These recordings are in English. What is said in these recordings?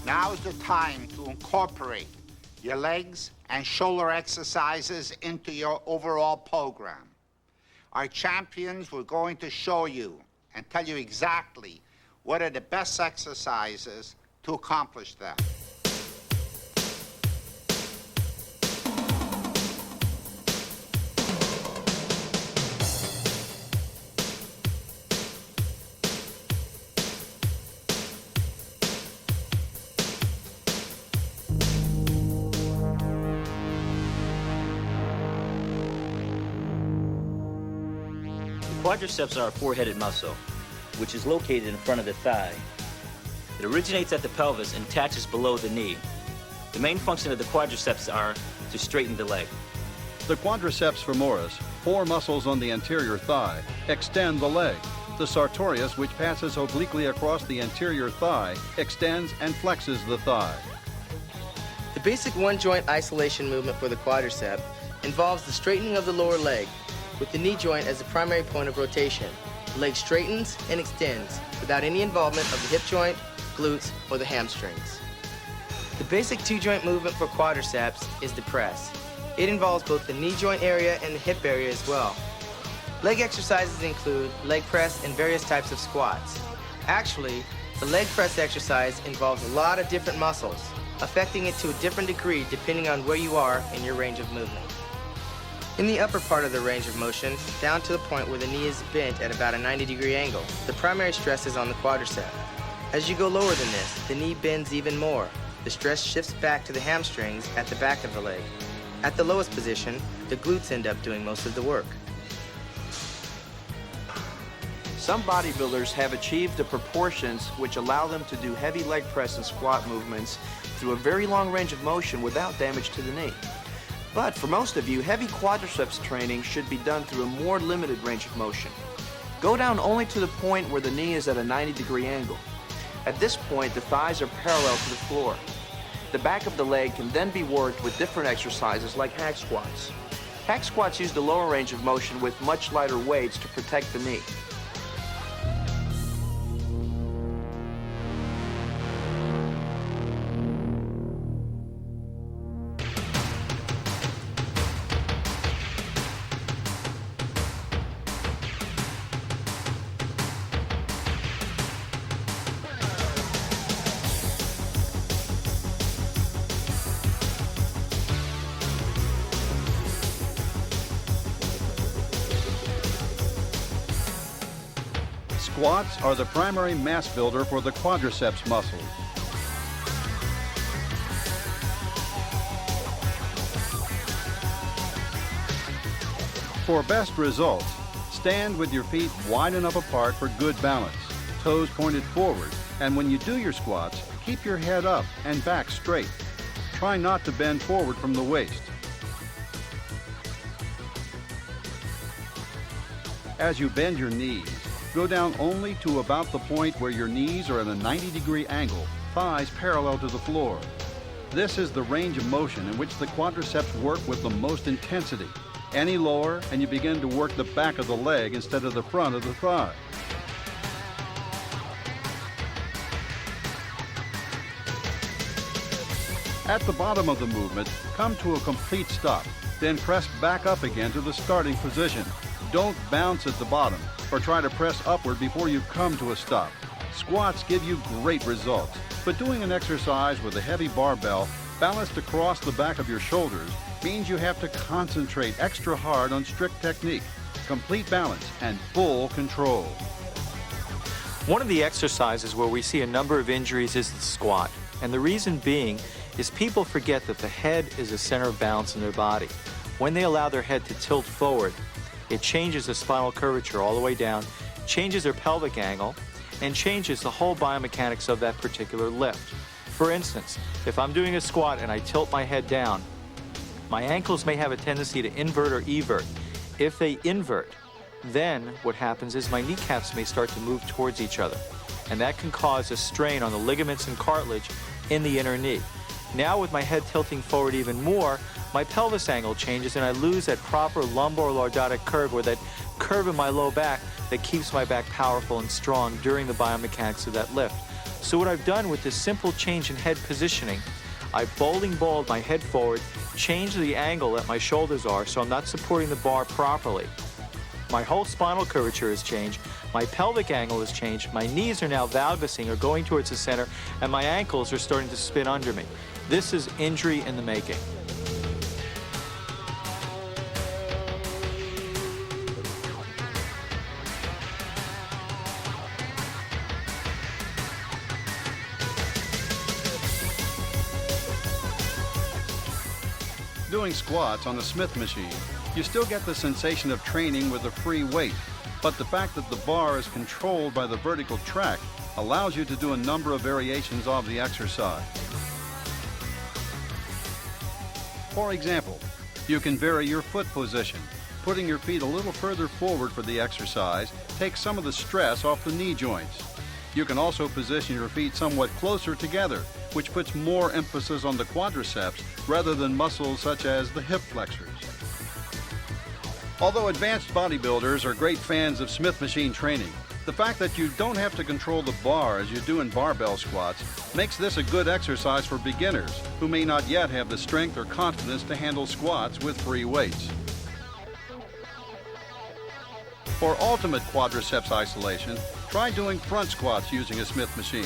Now is the time to incorporate your legs and shoulder exercises into your overall program. Our champions were going to show you and tell you exactly what are the best exercises to accomplish that. Quadriceps are a four-headed muscle, which is located in front of the thigh. It originates at the pelvis and attaches below the knee. The main function of the quadriceps are to straighten the leg. The quadriceps femoris, four muscles on the anterior thigh, extend the leg. The sartorius, which passes obliquely across the anterior thigh, extends and flexes the thigh. The basic one-joint isolation movement for the quadricep involves the straightening of the lower leg, with the knee joint as the primary point of rotation. The leg straightens and extends without any involvement of the hip joint, glutes, or the hamstrings. The basic two-joint movement for quadriceps is the press. It involves both the knee joint area and the hip area as well. Leg exercises include leg press and various types of squats. Actually, the leg press exercise involves a lot of different muscles, affecting it to a different degree depending on where you are in your range of movement. In the upper part of the range of motion, down to the point where the knee is bent at about a 90-degree angle, the primary stress is on the quadricep. As you go lower than this, the knee bends even more. The stress shifts back to the hamstrings at the back of the leg. At the lowest position, the glutes end up doing most of the work. Some bodybuilders have achieved the proportions which allow them to do heavy leg press and squat movements through a very long range of motion without damage to the knee. But for most of you, heavy quadriceps training should be done through a more limited range of motion. Go down only to the point where the knee is at a 90-degree angle. At this point, the thighs are parallel to the floor. The back of the leg can then be worked with different exercises like hack squats. Hack squats use the lower range of motion with much lighter weights to protect the knee. Squats are the primary mass builder for the quadriceps muscles. For best results, stand with your feet wide enough apart for good balance, toes pointed forward, and when you do your squats, keep your head up and back straight. Try not to bend forward from the waist. As you bend your knees, go down only to about the point where your knees are at a 90-degree angle, thighs parallel to the floor. This is the range of motion in which the quadriceps work with the most intensity. Any lower, and you begin to work the back of the leg instead of the front of the thigh. At the bottom of the movement, come to a complete stop, then press back up again to the starting position. Don't bounce at the bottom or try to press upward before you come to a stop. Squats give you great results, but doing an exercise with a heavy barbell balanced across the back of your shoulders means you have to concentrate extra hard on strict technique, complete balance, and full control. One of the exercises where we see a number of injuries is the squat, and the reason being is people forget that the head is the center of balance in their body. When they allow their head to tilt forward, it changes the spinal curvature all the way down, changes their pelvic angle, and changes the whole biomechanics of that particular lift. For instance, if I'm doing a squat and I tilt my head down, my ankles may have a tendency to invert or evert. If they invert, then what happens is my kneecaps may start to move towards each other, and that can cause a strain on the ligaments and cartilage in the inner knee. Now with my head tilting forward even more, my pelvis angle changes and I lose that proper lumbar lordotic curve, or that curve in my low back that keeps my back powerful and strong during the biomechanics of that lift. So what I've done with this simple change in head positioning, I've bowling balled my head forward, changed the angle that my shoulders are so I'm not supporting the bar properly. My whole spinal curvature has changed, my pelvic angle has changed, my knees are now valgusing or going towards the center, and my ankles are starting to spin under me. This is injury in the making. Doing squats on the Smith machine, you still get the sensation of training with a free weight, but the fact that the bar is controlled by the vertical track allows you to do a number of variations of the exercise. For example, you can vary your foot position. Putting your feet a little further forward for the exercise takes some of the stress off the knee joints. You can also position your feet somewhat closer together, which puts more emphasis on the quadriceps rather than muscles such as the hip flexors. Although advanced bodybuilders are great fans of Smith machine training, the fact that you don't have to control the bar as you do in barbell squats makes this a good exercise for beginners who may not yet have the strength or confidence to handle squats with free weights. For ultimate quadriceps isolation, try doing front squats using a Smith machine.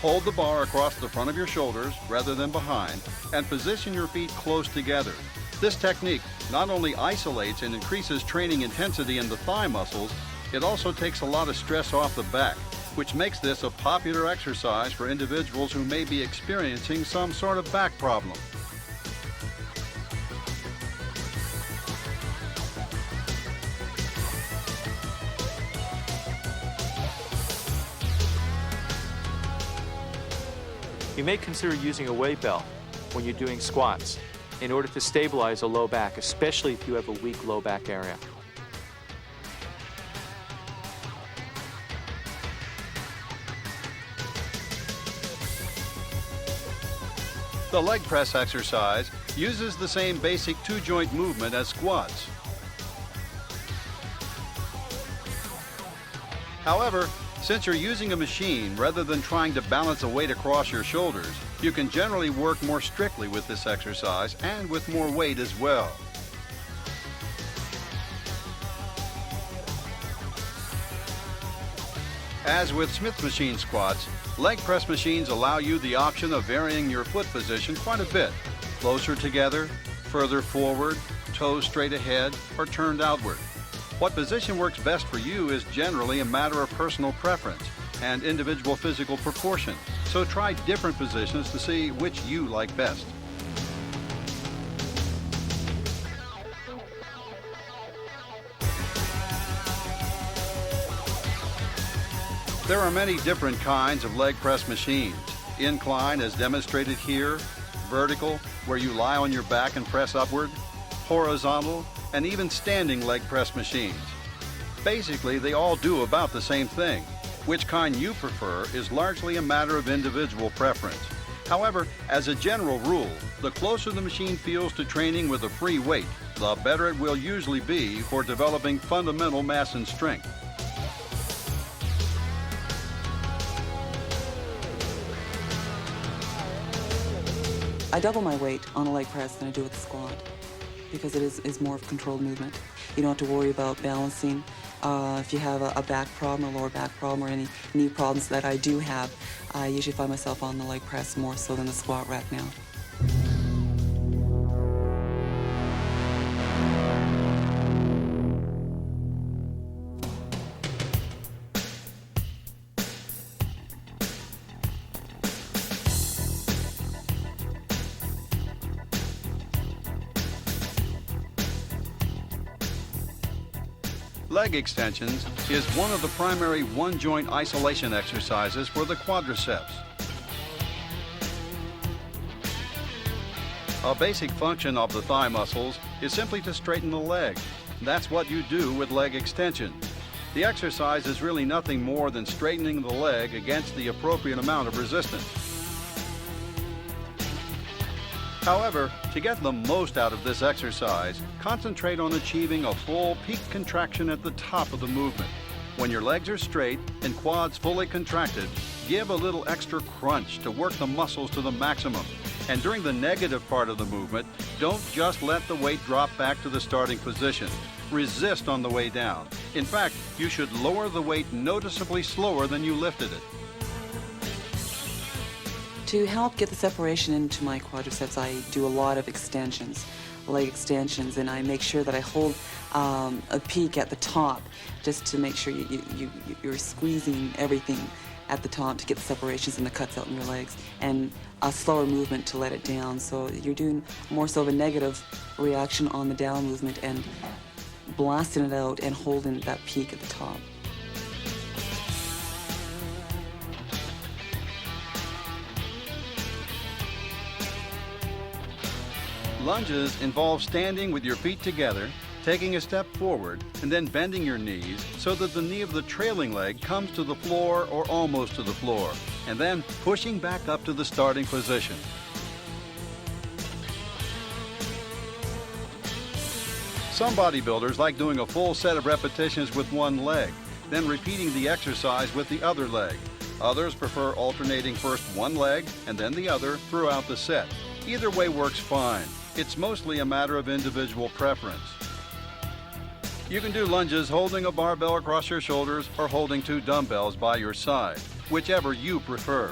Hold the bar across the front of your shoulders rather than behind and position your feet close together. This technique not only isolates and increases training intensity in the thigh muscles, it also takes a lot of stress off the back, which makes this a popular exercise for individuals who may be experiencing some sort of back problem. You may consider using a weight belt when you're doing squats in order to stabilize a low back, especially if you have a weak low back area. The leg press exercise uses the same basic two-joint movement as squats. However, since you're using a machine rather than trying to balance a weight across your shoulders, you can generally work more strictly with this exercise and with more weight as well. As with Smith machine squats, leg press machines allow you the option of varying your foot position quite a bit. Closer together, further forward, toes straight ahead, or turned outward. What position works best for you is generally a matter of personal preference and individual physical proportion, so try different positions to see which you like best. There are many different kinds of leg press machines. Incline as demonstrated here, vertical where you lie on your back and press upward, horizontal, and even standing leg press machines. Basically, they all do about the same thing. Which kind you prefer is largely a matter of individual preference. However, as a general rule, the closer the machine feels to training with a free weight, the better it will usually be for developing fundamental mass and strength. I double my weight on a leg press than I do with the squat because it is more of a controlled movement. You don't have to worry about balancing. If you have a back problem, a lower back problem, or any knee problems that I do have, I usually find myself on the leg press more so than the squat rack now. Leg extensions is one of the primary one-joint isolation exercises for the quadriceps. A basic function of the thigh muscles is simply to straighten the leg. That's what you do with leg extension. The exercise is really nothing more than straightening the leg against the appropriate amount of resistance. However, to get the most out of this exercise, concentrate on achieving a full peak contraction at the top of the movement. When your legs are straight and quads fully contracted, give a little extra crunch to work the muscles to the maximum. And during the negative part of the movement, don't just let the weight drop back to the starting position. Resist on the way down. In fact, you should lower the weight noticeably slower than you lifted it. To help get the separation into my quadriceps, I do a lot of extensions, leg extensions, and I make sure that I hold a peak at the top just to make sure you're squeezing everything at the top to get the separations and the cuts out in your legs, and a slower movement to let it down. So you're doing more so of a negative reaction on the down movement and blasting it out and holding that peak at the top. Lunges involve standing with your feet together, taking a step forward, and then bending your knees so that the knee of the trailing leg comes to the floor or almost to the floor, and then pushing back up to the starting position. Some bodybuilders like doing a full set of repetitions with one leg, then repeating the exercise with the other leg. Others prefer alternating first one leg and then the other throughout the set. Either way works fine. It's mostly a matter of individual preference. You can do lunges holding a barbell across your shoulders or holding 2 dumbbells by your side, whichever you prefer.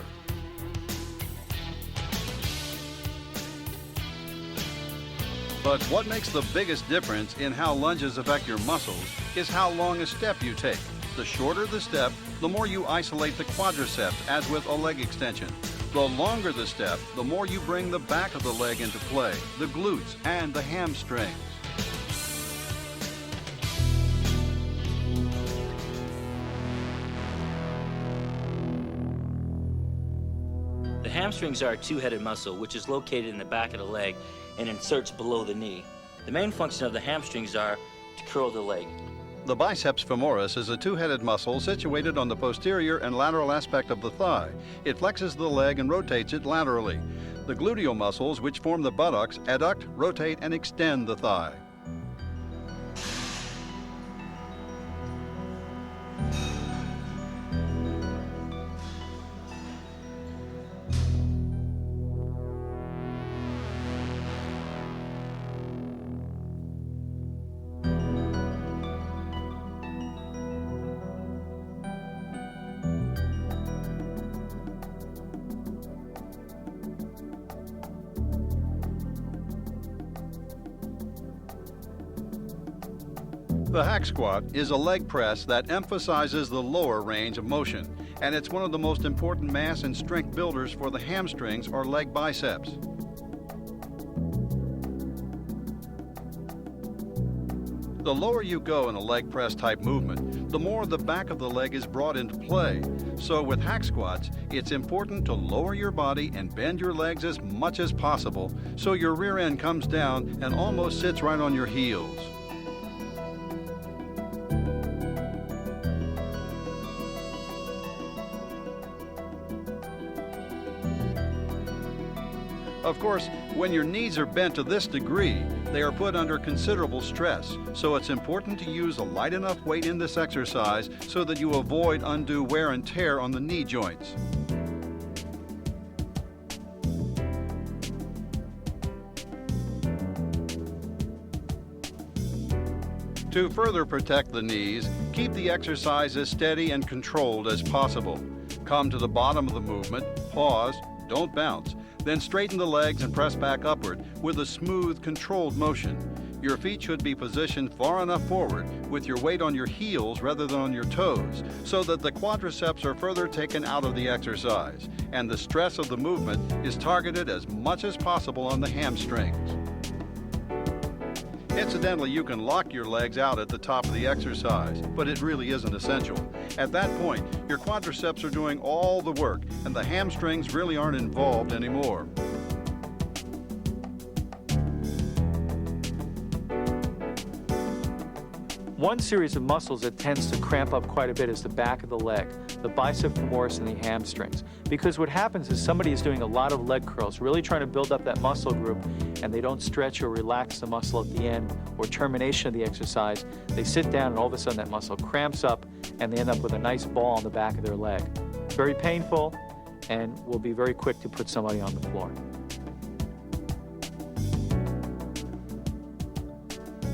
But what makes the biggest difference in how lunges affect your muscles is how long a step you take. The shorter the step, the more you isolate the quadriceps, as with a leg extension. The longer the step, the more you bring the back of the leg into play, the glutes and the hamstrings. The hamstrings are a two-headed muscle which is located in the back of the leg and inserts below the knee. The main function of the hamstrings are to curl the leg. The biceps femoris is a two-headed muscle situated on the posterior and lateral aspect of the thigh. It flexes the leg and rotates it laterally. The gluteal muscles, which form the buttocks, adduct, rotate, and extend the thigh. The hack squat is a leg press that emphasizes the lower range of motion, and it's one of the most important mass and strength builders for the hamstrings or leg biceps. The lower you go in a leg press type movement, the more the back of the leg is brought into play. So with hack squats, it's important to lower your body and bend your legs as much as possible so your rear end comes down and almost sits right on your heels. Of course, when your knees are bent to this degree, they are put under considerable stress, so it's important to use a light enough weight in this exercise so that you avoid undue wear and tear on the knee joints. To further protect the knees, keep the exercise as steady and controlled as possible. Come to the bottom of the movement, pause, don't bounce. Then straighten the legs and press back upward with a smooth, controlled motion. Your feet should be positioned far enough forward with your weight on your heels rather than on your toes so that the quadriceps are further taken out of the exercise and the stress of the movement is targeted as much as possible on the hamstrings. Incidentally, you can lock your legs out at the top of the exercise, but it really isn't essential. At that point, your quadriceps are doing all the work, and the hamstrings really aren't involved anymore. One series of muscles that tends to cramp up quite a bit is the back of the leg, the bicep femoris and the hamstrings. Because what happens is somebody is doing a lot of leg curls, really trying to build up that muscle group, and they don't stretch or relax the muscle at the end or termination of the exercise. They sit down and all of a sudden that muscle cramps up and they end up with a nice ball on the back of their leg. Very painful, and will be very quick to put somebody on the floor.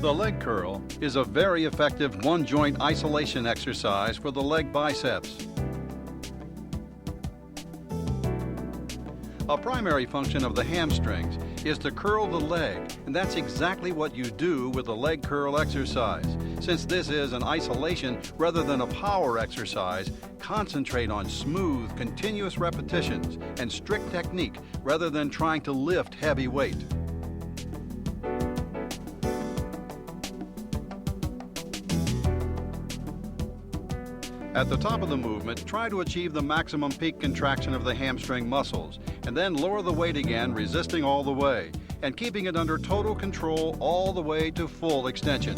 The leg curl is a very effective one-joint isolation exercise for the leg biceps. A primary function of the hamstrings is to curl the leg, and that's exactly what you do with the leg curl exercise. Since this is an isolation rather than a power exercise, concentrate on smooth, continuous repetitions and strict technique rather than trying to lift heavy weight. At the top of the movement, try to achieve the maximum peak contraction of the hamstring muscles, and then lower the weight again, resisting all the way, and keeping it under total control all the way to full extension.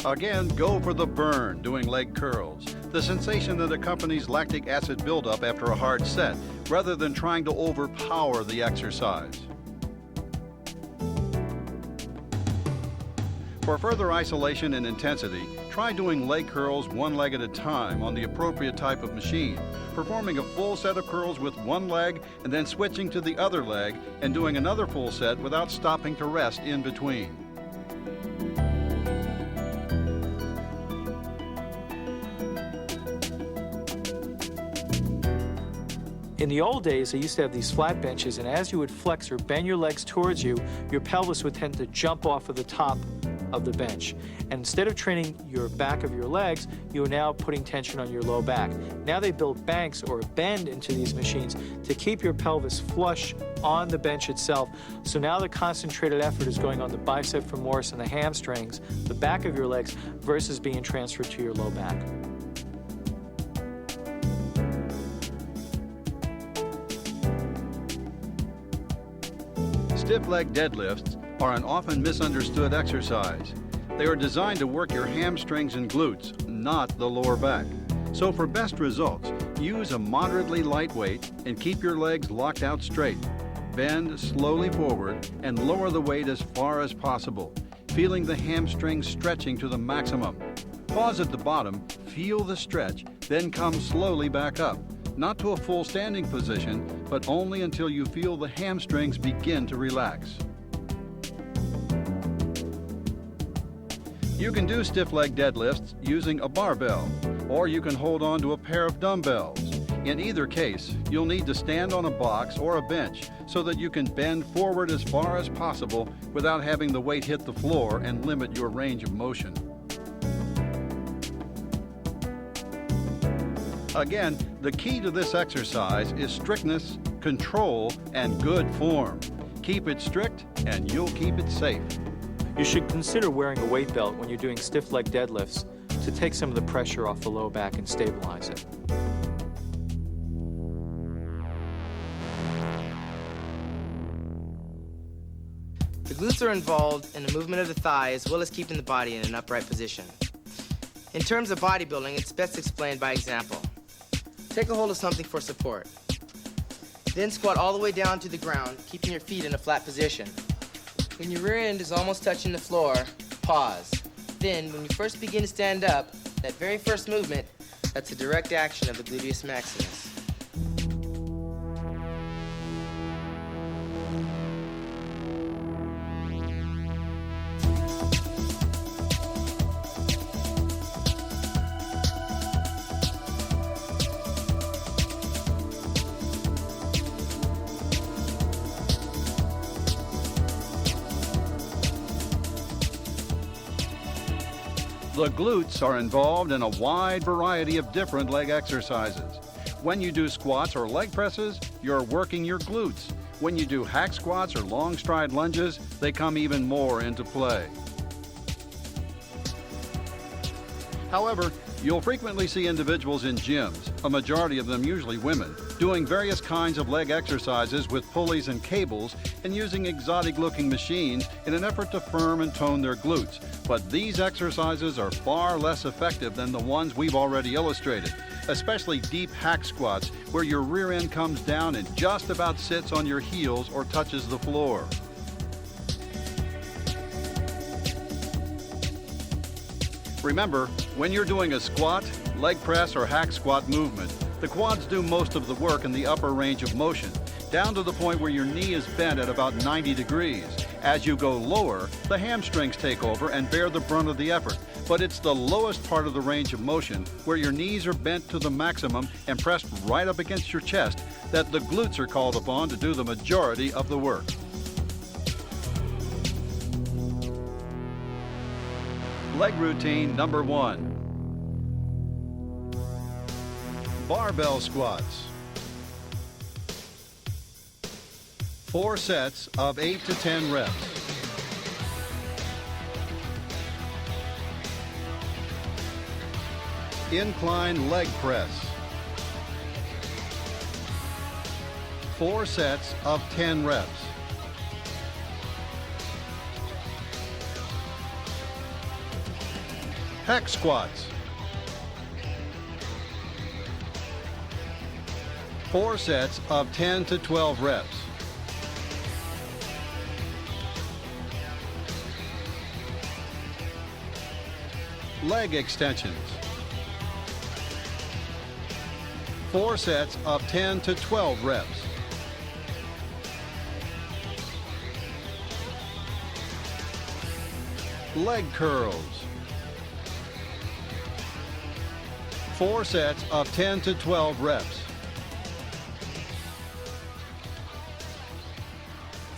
Again, go for the burn doing leg curls, the sensation that accompanies lactic acid buildup after a hard set, rather than trying to overpower the exercise. For further isolation and intensity, try doing leg curls one leg at a time on the appropriate type of machine, performing a full set of curls with one leg and then switching to the other leg and doing another full set without stopping to rest in between. In the old days, they used to have these flat benches, and as you would flex or bend your legs towards you, your pelvis would tend to jump off of the top of the bench. And instead of training your back of your legs, you are now putting tension on your low back. Now they build banks or a bend into these machines to keep your pelvis flush on the bench itself. So now the concentrated effort is going on the bicep femoris and the hamstrings, the back of your legs, versus being transferred to your low back. Stiff leg deadlifts are an often misunderstood exercise. They are designed to work your hamstrings and glutes, not the lower back. So for best results, use a moderately light weight and keep your legs locked out straight. Bend slowly forward and lower the weight as far as possible, feeling the hamstrings stretching to the maximum. Pause at the bottom, feel the stretch, then come slowly back up. Not to a full standing position, but only until you feel the hamstrings begin to relax. You can do stiff leg deadlifts using a barbell, or you can hold on to a pair of dumbbells. In either case, you'll need to stand on a box or a bench so that you can bend forward as far as possible without having the weight hit the floor and limit your range of motion. Again, the key to this exercise is strictness, control, and good form. Keep it strict and you'll keep it safe. You should consider wearing a weight belt when you're doing stiff leg deadlifts to take some of the pressure off the low back and stabilize it. The glutes are involved in the movement of the thigh as well as keeping the body in an upright position. In terms of bodybuilding, it's best explained by example. Take a hold of something for support. Then squat all the way down to the ground, keeping your feet in a flat position. When your rear end is almost touching the floor, pause. Then, when you first begin to stand up, that very first movement, that's a direct action of the gluteus maximus. The glutes are involved in a wide variety of different leg exercises. When you do squats or leg presses, you're working your glutes. When you do hack squats or long stride lunges, they come even more into play. However, you'll frequently see individuals in gyms, a majority of them usually women, doing various kinds of leg exercises with pulleys and cables and using exotic-looking machines in an effort to firm and tone their glutes. But these exercises are far less effective than the ones we've already illustrated, especially deep hack squats where your rear end comes down and just about sits on your heels or touches the floor. Remember, when you're doing a squat, leg press, or hack squat movement, the quads do most of the work in the upper range of motion, down to the point where your knee is bent at about 90 degrees. As you go lower, the hamstrings take over and bear the brunt of the effort. But it's the lowest part of the range of motion, where your knees are bent to the maximum and pressed right up against your chest, that the glutes are called upon to do the majority of the work. Leg routine number 1. Barbell squats. 4 sets of 8 to 10 reps. Incline leg press. 4 sets of 10 reps. Hack squats. 4 sets of 10 to 12 reps. Leg extensions. 4 sets of 10 to 12 reps. Leg curls. 4 sets of 10 to 12 reps.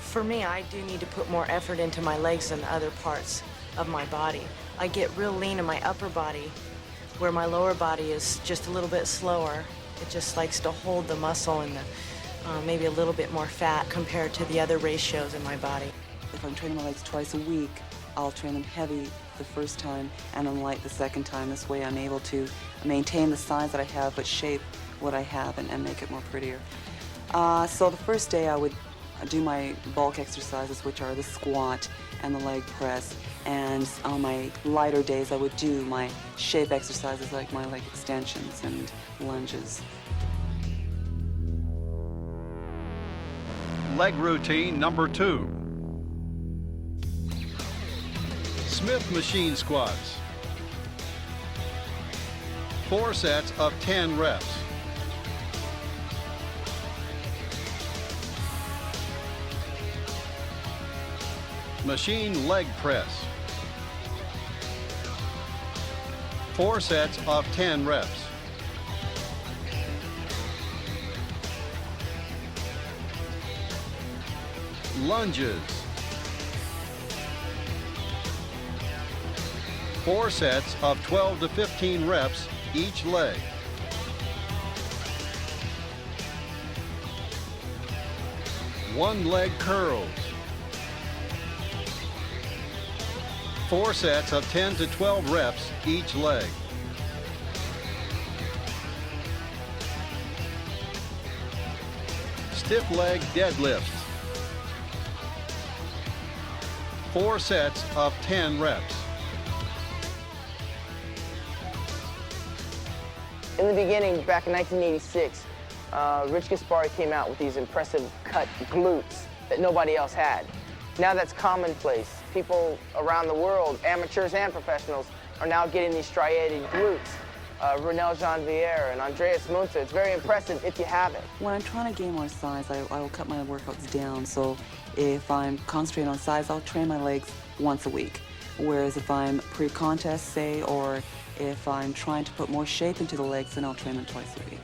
For me, I do need to put more effort into my legs than other parts of my body. I get real lean in my upper body, where my lower body is just a little bit slower. It just likes to hold the muscle and maybe a little bit more fat compared to the other ratios in my body. If I'm training my legs twice a week, I'll train them heavy the first time and then light the second time. This way I'm able to maintain the size that I have but shape what I have and make it more prettier. So the first day I would do my bulk exercises, which are the squat and the leg press. And on my lighter days, I would do my shape exercises like my leg extensions and lunges. Leg routine number 2. Smith machine squats. 4 sets of 10 reps. Machine leg press. 4 sets of 10 reps. Lunges. 4 sets of 12 to 15 reps each leg. One leg curls. 4 sets of 10 to 12 reps each leg. Stiff leg deadlifts. 4 sets of 10 reps. In the beginning, back in 1986, Rich Gaspari came out with these impressive cut glutes that nobody else had. Now that's commonplace. People around the world, amateurs and professionals, are now getting these striated glutes. Renelle Jean-Vier and Andreas Munzer, it's very impressive if you have it. When I'm trying to gain more size, I will cut my workouts down. So if I'm concentrating on size, I'll train my legs once a week. Whereas if I'm pre-contest, say, or if I'm trying to put more shape into the legs, then I'll train them twice a week.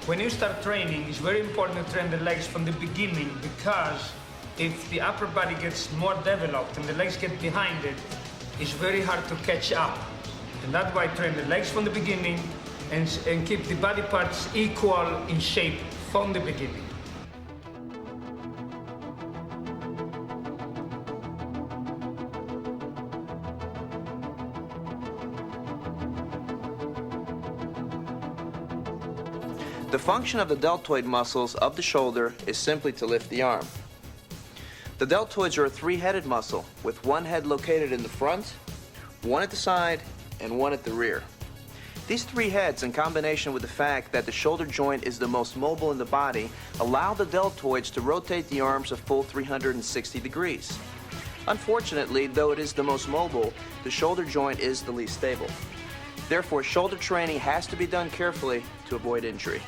When you start training, it's very important to train the legs from the beginning, because if the upper body gets more developed and the legs get behind it, it's very hard to catch up. And that's why I train the legs from the beginning and keep the body parts equal in shape from the beginning. The function of the deltoid muscles of the shoulder is simply to lift the arm. The deltoids are a 3-headed muscle with 1 head located in the front, 1 at the side, and 1 at the rear. These three heads, in combination with the fact that the shoulder joint is the most mobile in the body, allow the deltoids to rotate the arms a full 360 degrees. Unfortunately, though it is the most mobile, the shoulder joint is the least stable. Therefore, shoulder training has to be done carefully to avoid injury.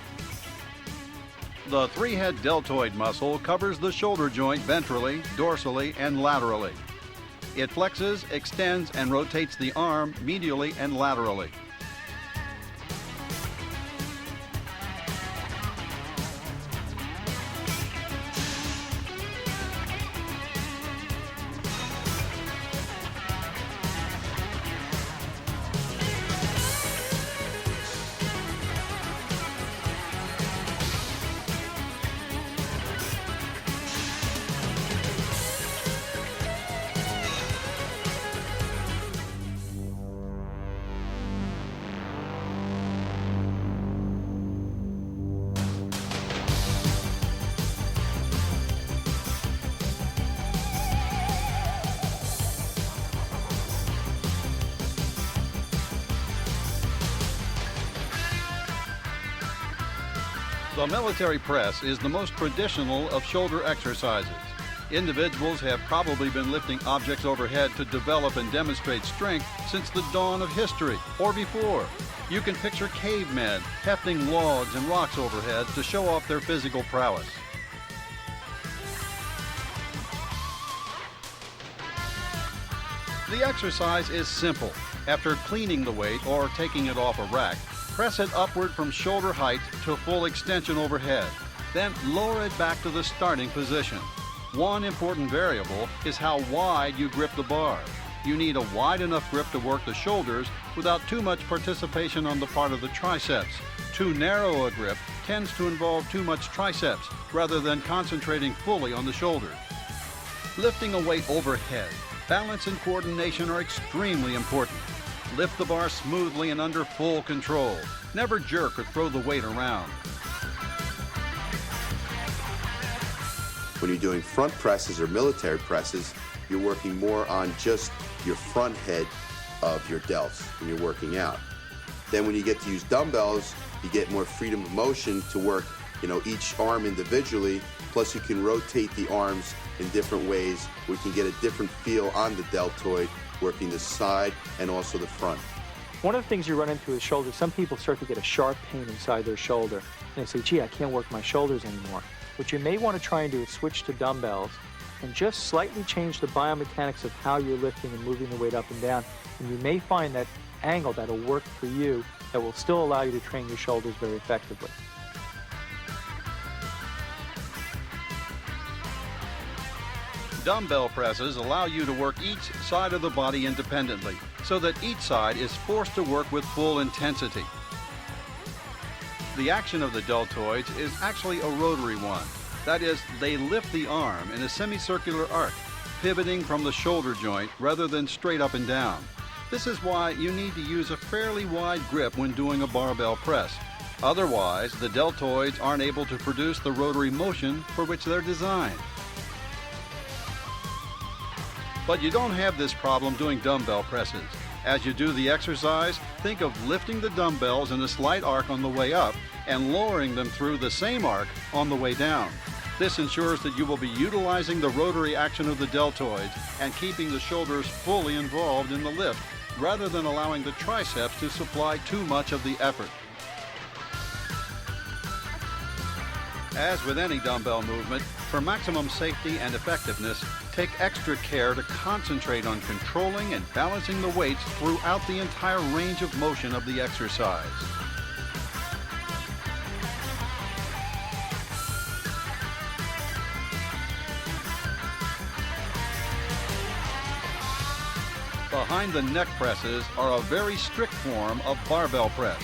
The three-head deltoid muscle covers the shoulder joint ventrally, dorsally, and laterally. It flexes, extends, and rotates the arm medially and laterally. The military press is the most traditional of shoulder exercises. Individuals have probably been lifting objects overhead to develop and demonstrate strength since the dawn of history or before. You can picture cavemen hefting logs and rocks overhead to show off their physical prowess. The exercise is simple. After cleaning the weight or taking it off a rack, press it upward from shoulder height to full extension overhead. Then lower it back to the starting position. One important variable is how wide you grip the bar. You need a wide enough grip to work the shoulders without too much participation on the part of the triceps. Too narrow a grip tends to involve too much triceps rather than concentrating fully on the shoulders. Lifting a weight overhead, balance and coordination are extremely important. Lift the bar smoothly and under full control. Never jerk or throw the weight around. When you're doing front presses or military presses, you're working more on just your front head of your delts when you're working out. Then when you get to use dumbbells, you get more freedom of motion to work, each arm individually, plus you can rotate the arms in different ways. We can get a different feel on the deltoid, working the side and also the front. One of the things you run into is shoulders. Some people start to get a sharp pain inside their shoulder. And they say, gee, I can't work my shoulders anymore. What you may want to try and do is switch to dumbbells and just slightly change the biomechanics of how you're lifting and moving the weight up and down. And you may find that angle that'll work for you that will still allow you to train your shoulders very effectively. Dumbbell presses allow you to work each side of the body independently, so that each side is forced to work with full intensity. The action of the deltoids is actually a rotary one. That is, they lift the arm in a semicircular arc, pivoting from the shoulder joint rather than straight up and down. This is why you need to use a fairly wide grip when doing a barbell press. Otherwise, the deltoids aren't able to produce the rotary motion for which they're designed. But you don't have this problem doing dumbbell presses. As you do the exercise, think of lifting the dumbbells in a slight arc on the way up and lowering them through the same arc on the way down. This ensures that you will be utilizing the rotary action of the deltoids and keeping the shoulders fully involved in the lift, rather than allowing the triceps to supply too much of the effort. As with any dumbbell movement, for maximum safety and effectiveness, take extra care to concentrate on controlling and balancing the weights throughout the entire range of motion of the exercise. Behind the neck presses are a very strict form of barbell press.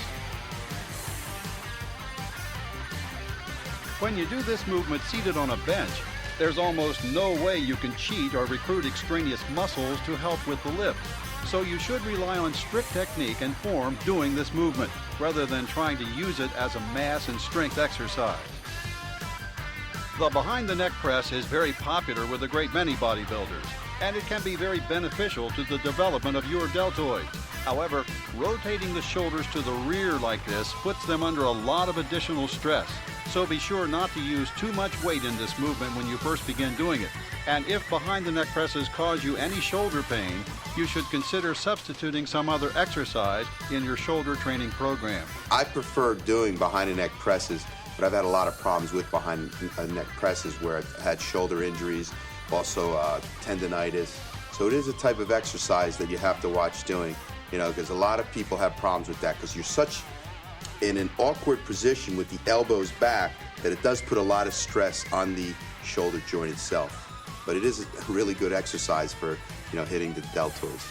When you do this movement seated on a bench, there's almost no way you can cheat or recruit extraneous muscles to help with the lift. So you should rely on strict technique and form doing this movement, rather than trying to use it as a mass and strength exercise. The behind the neck press is very popular with a great many bodybuilders, and it can be very beneficial to the development of your deltoids. However, rotating the shoulders to the rear like this puts them under a lot of additional stress. So be sure not to use too much weight in this movement when you first begin doing it. And if behind the neck presses cause you any shoulder pain, you should consider substituting some other exercise in your shoulder training program. I prefer doing behind the neck presses, but I've had a lot of problems with behind the neck presses where I've had shoulder injuries, also tendonitis. So it is a type of exercise that you have to watch doing, you know, because a lot of people have problems with that because you're such in an awkward position with the elbows back that it does put a lot of stress on the shoulder joint itself. But it is a really good exercise for, you know, hitting the deltoids.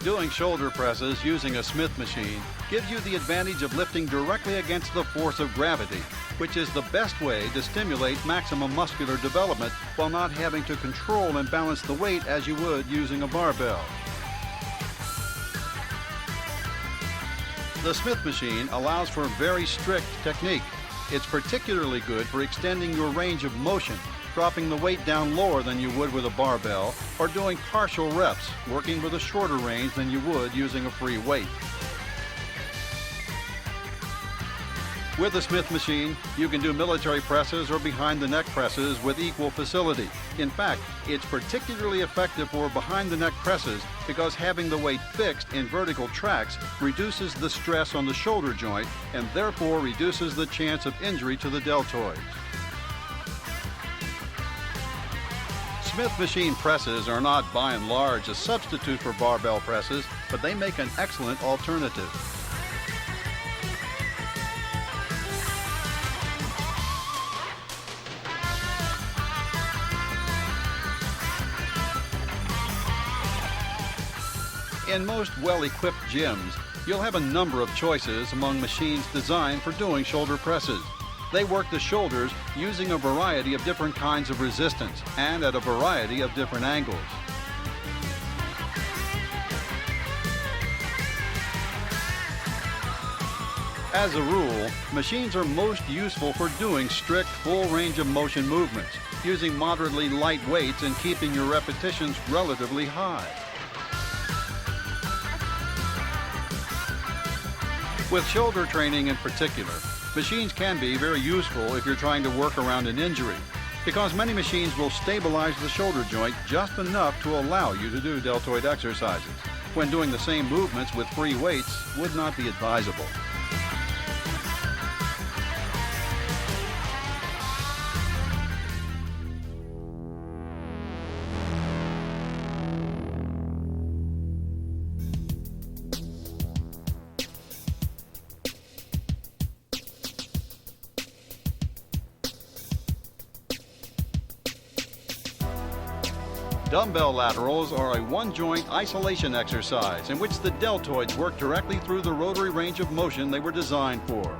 Doing shoulder presses using a Smith machine gives you the advantage of lifting directly against the force of gravity, which is the best way to stimulate maximum muscular development while not having to control and balance the weight as you would using a barbell. The Smith machine allows for very strict technique. It's particularly good for extending your range of motion, dropping the weight down lower than you would with a barbell, or doing partial reps, working with a shorter range than you would using a free weight. With the Smith machine, you can do military presses or behind the neck presses with equal facility. In fact, it's particularly effective for behind the neck presses because having the weight fixed in vertical tracks reduces the stress on the shoulder joint and therefore reduces the chance of injury to the deltoids. Smith machine presses are not by and large a substitute for barbell presses, but they make an excellent alternative. In most well-equipped gyms, you'll have a number of choices among machines designed for doing shoulder presses. They work the shoulders using a variety of different kinds of resistance and at a variety of different angles. As a rule, machines are most useful for doing strict full range of motion movements, using moderately light weights and keeping your repetitions relatively high. With shoulder training in particular, machines can be very useful if you're trying to work around an injury, because many machines will stabilize the shoulder joint just enough to allow you to do deltoid exercises, when doing the same movements with free weights would not be advisable. Dumbbell laterals are a one-joint isolation exercise in which the deltoids work directly through the rotary range of motion they were designed for.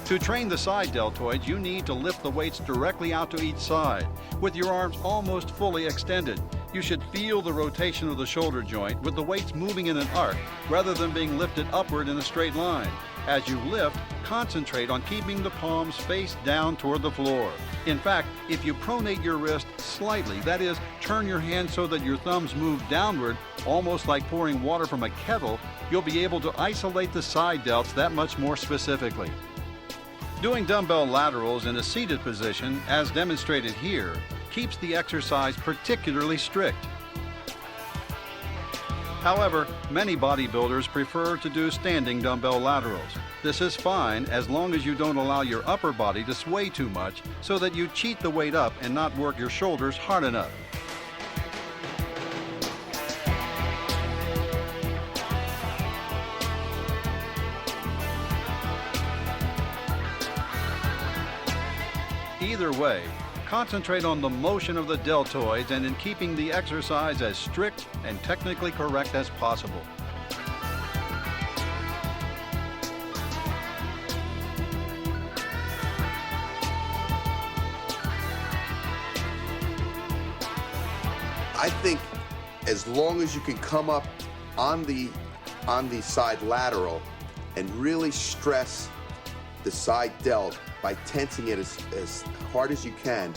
To train the side deltoids, you need to lift the weights directly out to each side, with your arms almost fully extended. You should feel the rotation of the shoulder joint with the weights moving in an arc rather than being lifted upward in a straight line. As you lift, concentrate on keeping the palms face down toward the floor. In fact, if you pronate your wrist slightly, that is, turn your hand so that your thumbs move downward, almost like pouring water from a kettle, you'll be able to isolate the side delts that much more specifically. Doing dumbbell laterals in a seated position, as demonstrated here, keeps the exercise particularly strict. However, many bodybuilders prefer to do standing dumbbell laterals. This is fine as long as you don't allow your upper body to sway too much so that you cheat the weight up and not work your shoulders hard enough. Either way, concentrate on the motion of the deltoids and in keeping the exercise as strict and technically correct as possible. I think as long as you can come up on the side lateral and really stress the side delt by tensing it as hard as you can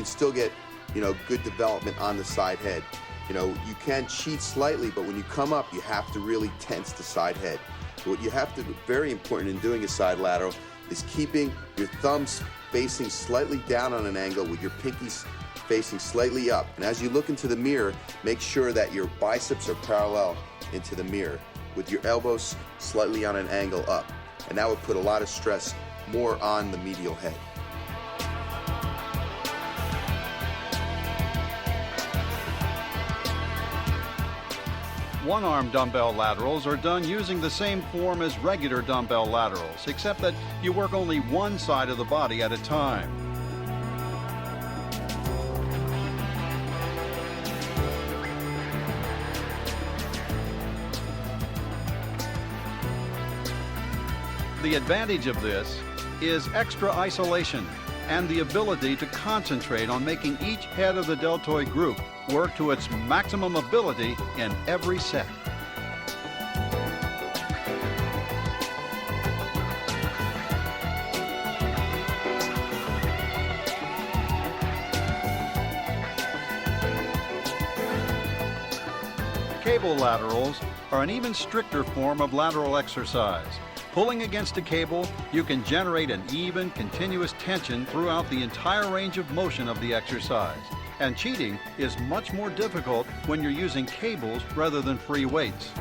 still get, good development on the side head. You can cheat slightly, but when you come up, you have to really tense the side head. What you have to, very important in doing a side lateral, is keeping your thumbs facing slightly down on an angle with your pinkies facing slightly up. And as you look into the mirror, make sure that your biceps are parallel into the mirror with your elbows slightly on an angle up. And that would put a lot of stress more on the medial head. One-arm dumbbell laterals are done using the same form as regular dumbbell laterals, except that you work only one side of the body at a time. The advantage of this is extra isolation and the ability to concentrate on making each head of the deltoid group work to its maximum ability in every set. Cable laterals are an even stricter form of lateral exercise. Pulling against a cable, you can generate an even, continuous tension throughout the entire range of motion of the exercise. And cheating is much more difficult when you're using cables rather than free weights.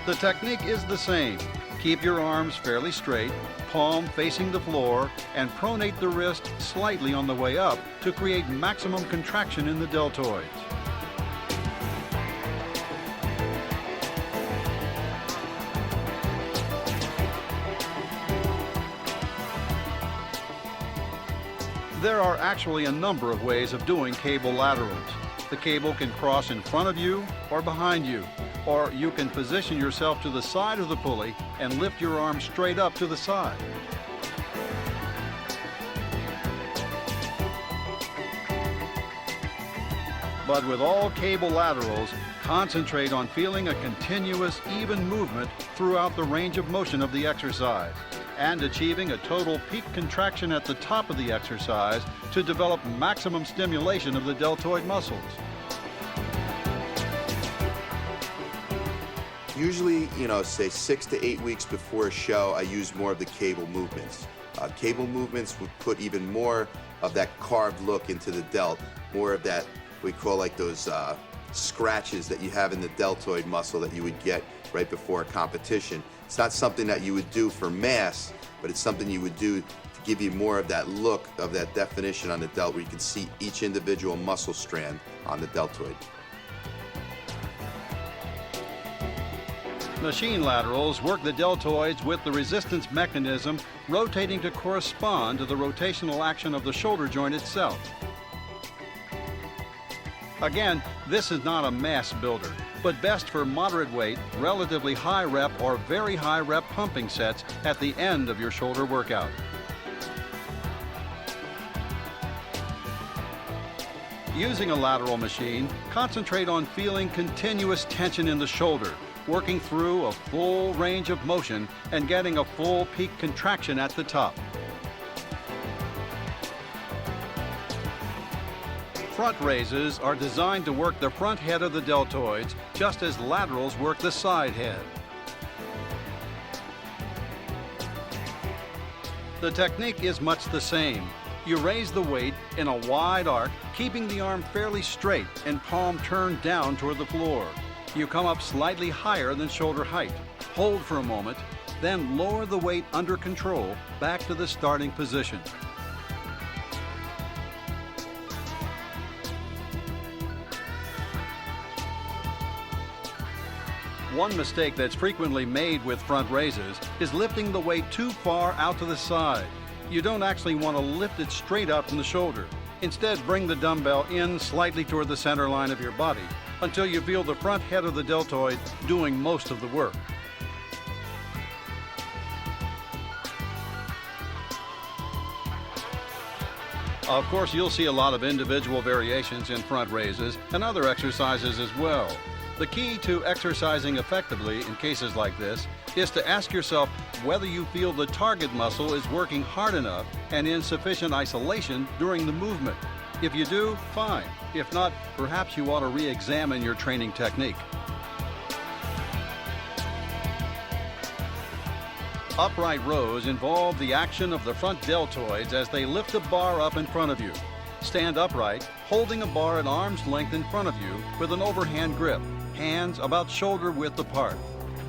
The technique is the same. Keep your arms fairly straight, palm facing the floor, and pronate the wrist slightly on the way up to create maximum contraction in the deltoids. There are actually a number of ways of doing cable laterals. The cable can cross in front of you or behind you, or you can position yourself to the side of the pulley and lift your arm straight up to the side. But with all cable laterals, concentrate on feeling a continuous, even movement throughout the range of motion of the exercise and achieving a total peak contraction at the top of the exercise to develop maximum stimulation of the deltoid muscles. Usually, say 6 to 8 weeks before a show, I use more of the cable movements. Cable movements would put even more of that carved look into the delt, more of that, we call like those scratches that you have in the deltoid muscle that you would get right before a competition. It's not something that you would do for mass, but it's something you would do to give you more of that look, of that definition on the delt where you can see each individual muscle strand on the deltoid. Machine laterals work the deltoids with the resistance mechanism rotating to correspond to the rotational action of the shoulder joint itself. Again, this is not a mass builder, but best for moderate weight, relatively high rep or very high rep pumping sets at the end of your shoulder workout. Using a lateral machine, concentrate on feeling continuous tension in the shoulder, working through a full range of motion and getting a full peak contraction at the top. Front raises are designed to work the front head of the deltoids just as laterals work the side head. The technique is much the same. You raise the weight in a wide arc, keeping the arm fairly straight and palm turned down toward the floor. You come up slightly higher than shoulder height. Hold for a moment, then lower the weight under control back to the starting position. One mistake that's frequently made with front raises is lifting the weight too far out to the side. You don't actually want to lift it straight up from the shoulder. Instead, bring the dumbbell in slightly toward the center line of your body until you feel the front head of the deltoid doing most of the work. Of course, you'll see a lot of individual variations in front raises and other exercises as well. The key to exercising effectively in cases like this is to ask yourself whether you feel the target muscle is working hard enough and in sufficient isolation during the movement. If you do, fine. If not, perhaps you ought to re-examine your training technique. Upright rows involve the action of the front deltoids as they lift a bar up in front of you. Stand upright, holding a bar at arm's length in front of you with an overhand grip, hands about shoulder width apart.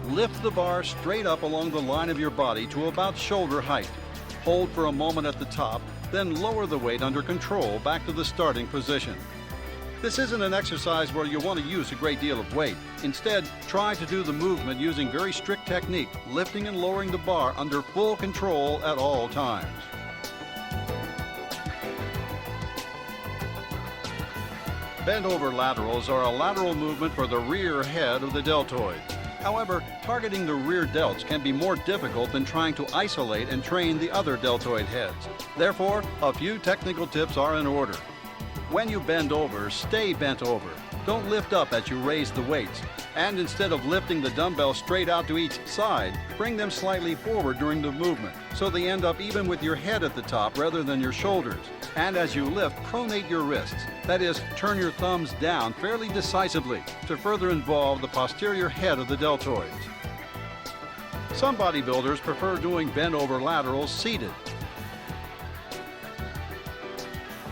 Lift the bar straight up along the line of your body to about shoulder height. Hold for a moment at the top, then lower the weight under control back to the starting position. This isn't an exercise where you want to use a great deal of weight. Instead, try to do the movement using very strict technique, lifting and lowering the bar under full control at all times. Bend over laterals are a lateral movement for the rear head of the deltoid. However, targeting the rear delts can be more difficult than trying to isolate and train the other deltoid heads. Therefore, a few technical tips are in order. When you bend over, stay bent over. Don't lift up as you raise the weights. And instead of lifting the dumbbell straight out to each side, bring them slightly forward during the movement, so they end up even with your head at the top rather than your shoulders. And as you lift, pronate your wrists. That is, turn your thumbs down fairly decisively to further involve the posterior head of the deltoids. Some bodybuilders prefer doing bent over laterals seated.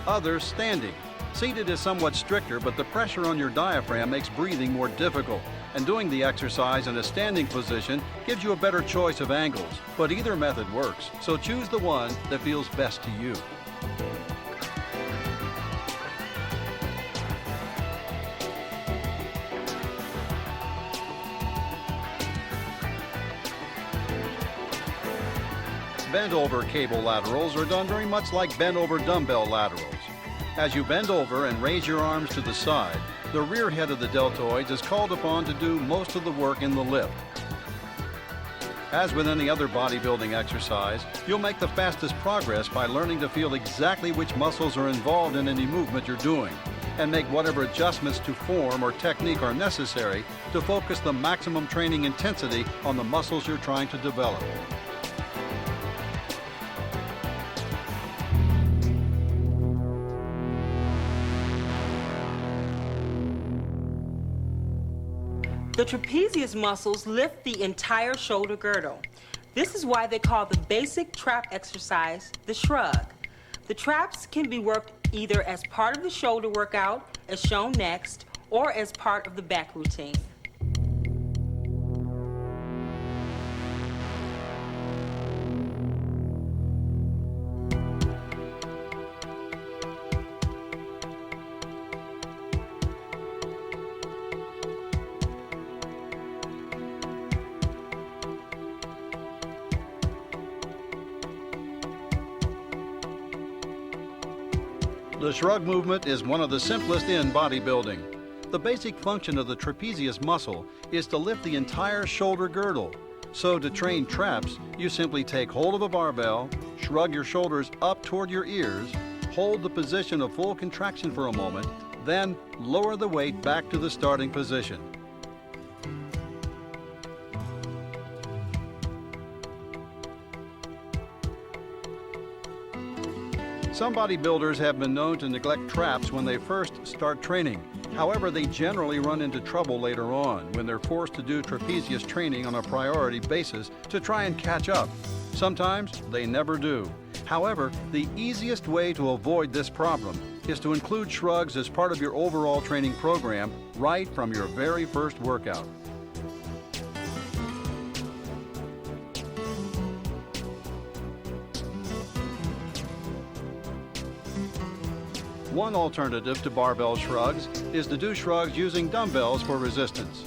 Others standing. Seated is somewhat stricter, but the pressure on your diaphragm makes breathing more difficult. And doing the exercise in a standing position gives you a better choice of angles. But either method works, so choose the one that feels best to you. Bent over cable laterals are done very much like bent over dumbbell laterals. As you bend over and raise your arms to the side, the rear head of the deltoids is called upon to do most of the work in the lift. As with any other bodybuilding exercise, you'll make the fastest progress by learning to feel exactly which muscles are involved in any movement you're doing, and make whatever adjustments to form or technique are necessary to focus the maximum training intensity on the muscles you're trying to develop. The trapezius muscles lift the entire shoulder girdle. This is why they call the basic trap exercise the shrug. The traps can be worked either as part of the shoulder workout, as shown next, or as part of the back routine. The shrug movement is one of the simplest in bodybuilding. The basic function of the trapezius muscle is to lift the entire shoulder girdle. So to train traps, you simply take hold of a barbell, shrug your shoulders up toward your ears, hold the position of full contraction for a moment, then lower the weight back to the starting position. Some bodybuilders have been known to neglect traps when they first start training. However, they generally run into trouble later on when they're forced to do trapezius training on a priority basis to try and catch up. Sometimes they never do. However, the easiest way to avoid this problem is to include shrugs as part of your overall training program right from your very first workout. One alternative to barbell shrugs is to do shrugs using dumbbells for resistance.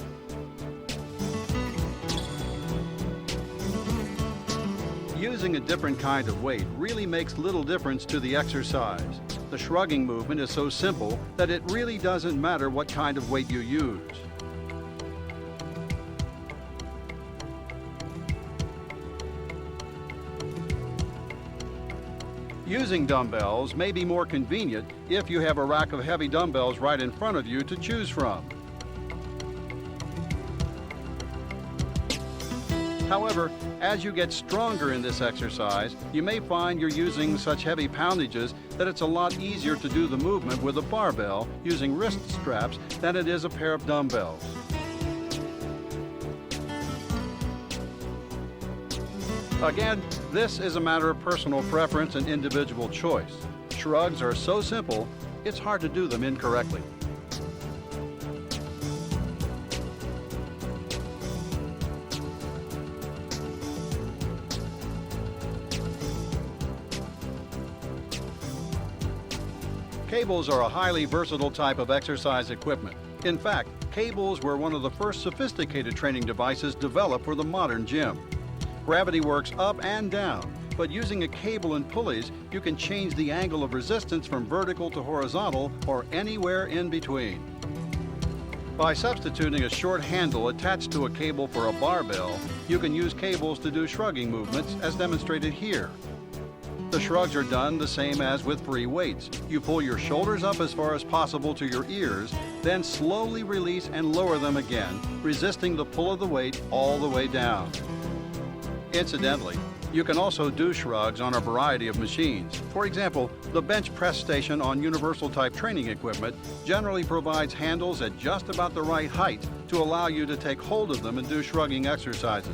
Using a different kind of weight really makes little difference to the exercise. The shrugging movement is so simple that it really doesn't matter what kind of weight you use. Using dumbbells may be more convenient if you have a rack of heavy dumbbells right in front of you to choose from. However, as you get stronger in this exercise, you may find you're using such heavy poundages that it's a lot easier to do the movement with a barbell using wrist straps than it is a pair of dumbbells. Again, this is a matter of personal preference and individual choice. Shrugs are so simple, it's hard to do them incorrectly. Cables are a highly versatile type of exercise equipment. In fact, cables were one of the first sophisticated training devices developed for the modern gym. Gravity works up and down, but using a cable and pulleys, you can change the angle of resistance from vertical to horizontal or anywhere in between. By substituting a short handle attached to a cable for a barbell, you can use cables to do shrugging movements as demonstrated here. The shrugs are done the same as with free weights. You pull your shoulders up as far as possible to your ears, then slowly release and lower them again, resisting the pull of the weight all the way down. Incidentally, you can also do shrugs on a variety of machines. For example, the bench press station on universal type training equipment generally provides handles at just about the right height to allow you to take hold of them and do shrugging exercises.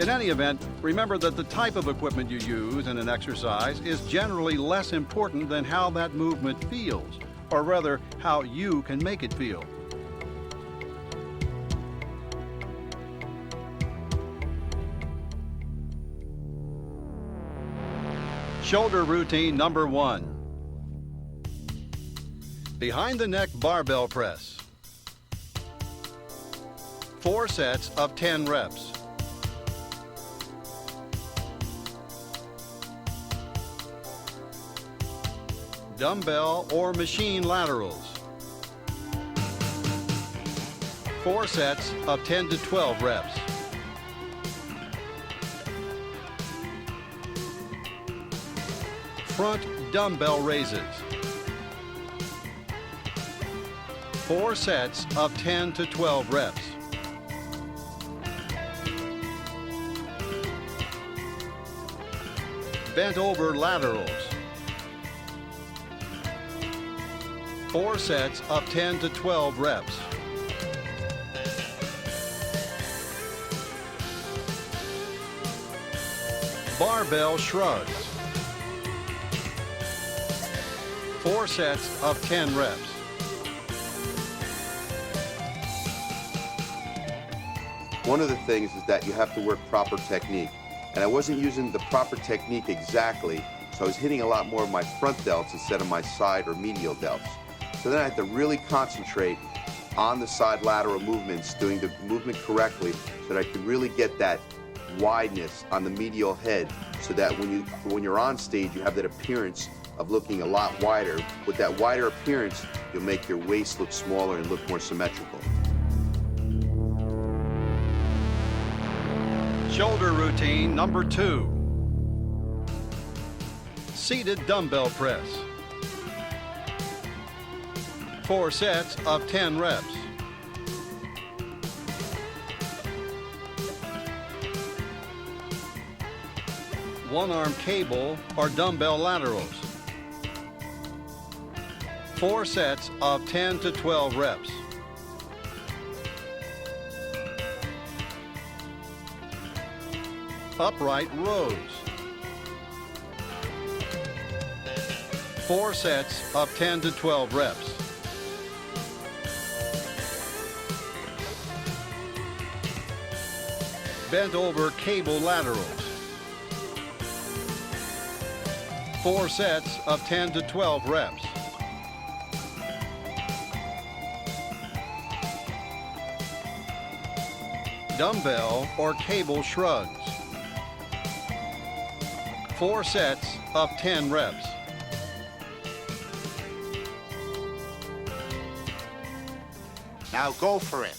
In any event, remember that the type of equipment you use in an exercise is generally less important than how that movement feels, or rather, how you can make it feel. Shoulder routine number 1. Behind the neck barbell press. 4 sets of 10 reps. Dumbbell or machine laterals. 4 sets of 10 to 12 reps. Front dumbbell raises. 4 sets of 10 to 12 reps. Bent over laterals. 4 sets of 10 to 12 reps. Barbell shrugs. 4 sets of 10 reps. One of the things is that you have to work proper technique. And I wasn't using the proper technique exactly, so I was hitting a lot more of my front delts instead of my side or medial delts. So then I had to really concentrate on the side lateral movements, doing the movement correctly so that I could really get that wideness on the medial head so that when you're on stage, you have that appearance of looking a lot wider. With that wider appearance, you'll make your waist look smaller and look more symmetrical. Shoulder routine number 2. Seated dumbbell press. 4 sets of 10 reps. One-arm cable or dumbbell laterals. 4 sets of 10 to 12 reps. Upright rows. 4 sets of 10 to 12 reps. Bent over cable laterals. 4 sets of 10 to 12 reps. Dumbbell or cable shrugs. 4 sets of 10 reps. Now go for it.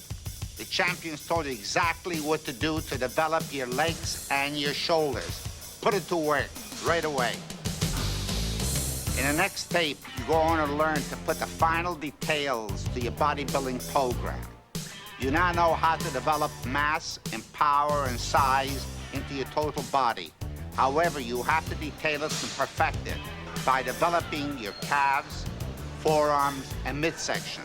The champions told you exactly what to do to develop your legs and your shoulders. Put it to work right away. In the next tape, you go on to learn to put the final details to your bodybuilding program. You now know how to develop mass and power and size into your total body. However, you have to detail it and perfect it by developing your calves, forearms, and midsection.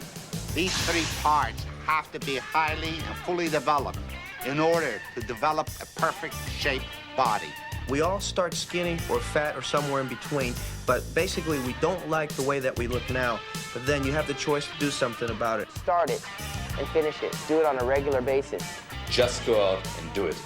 These three parts have to be highly and fully developed in order to develop a perfect shaped body. We all start skinny or fat or somewhere in between, but basically we don't like the way that we look now, but then you have the choice to do something about it. Start it and finish it. Do it on a regular basis. Just go out and do it.